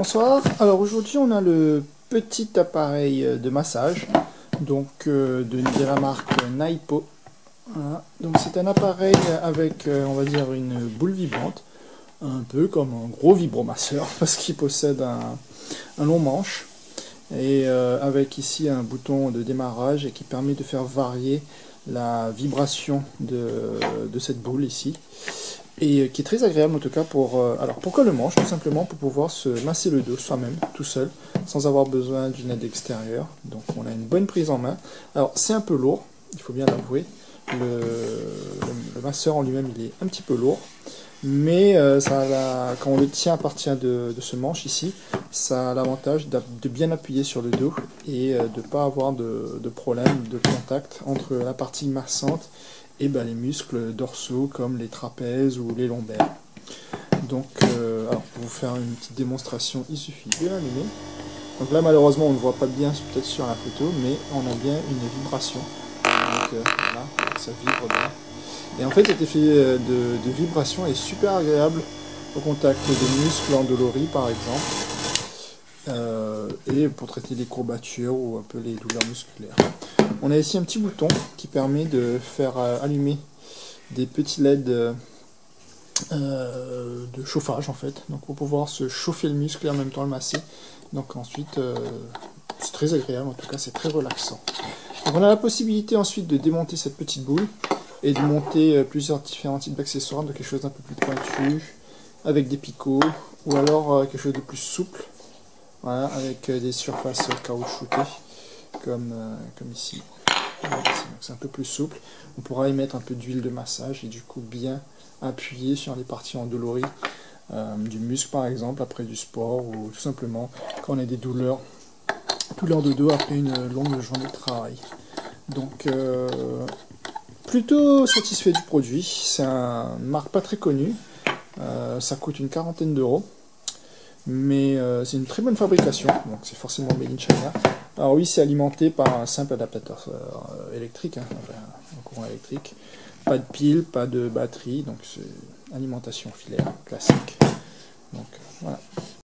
Bonsoir, alors aujourd'hui on a le petit appareil de massage de la marque Naipo. Voilà. Donc c'est un appareil avec on va dire une boule vibrante, un peu comme un gros vibromasseur parce qu'il possède un long manche et avec ici un bouton de démarrage et qui permet de faire varier la vibration de cette boule ici. Et qui est très agréable en tout cas pour... alors pourquoi le manche? Tout simplement pour pouvoir se masser le dos soi-même, tout seul, sans avoir besoin d'une aide extérieure. Donc on a une bonne prise en main. Alors c'est un peu lourd, il faut bien l'avouer. Le masseur en lui-même il est un petit peu lourd. Mais quand on le tient à partir de ce manche ici, ça a l'avantage de bien appuyer sur le dos et de ne pas avoir de problème de contact entre la partie massante et les muscles dorsaux comme les trapèzes ou les lombaires. Donc, alors pour vous faire une petite démonstration, il suffit de l'allumer. Donc là malheureusement on ne voit pas bien peut-être sur la photo, mais on a bien une vibration. Donc voilà, ça vibre bien. Et en fait cet effet de vibration est super agréable au contact des muscles endoloris par exemple. Et pour traiter les courbatures ou un peu les douleurs musculaires. On a ici un petit bouton qui permet de faire allumer des petits LED de chauffage en fait, donc pour pouvoir se chauffer le muscle et en même temps le masser. Donc ensuite c'est très agréable, en tout cas c'est très relaxant. Donc on a la possibilité ensuite de démonter cette petite boule et de monter plusieurs différents types d'accessoires, de quelque chose d'un peu plus pointu avec des picots ou alors quelque chose de plus souple. Voilà, avec des surfaces caoutchoutées comme ici. Voilà, c'est un peu plus souple. On pourra y mettre un peu d'huile de massage et du coup bien appuyer sur les parties endolories du muscle par exemple après du sport ou tout simplement quand on a des douleurs de dos après une longue journée de travail. Donc plutôt satisfait du produit. C'est une marque pas très connue. Ça coûte une quarantaine d'euros. Mais c'est une très bonne fabrication, donc c'est forcément made in China. Alors oui, c'est alimenté par un simple adaptateur électrique, enfin, un courant électrique. Pas de pile, pas de batterie, donc c'est alimentation filaire classique. Donc voilà.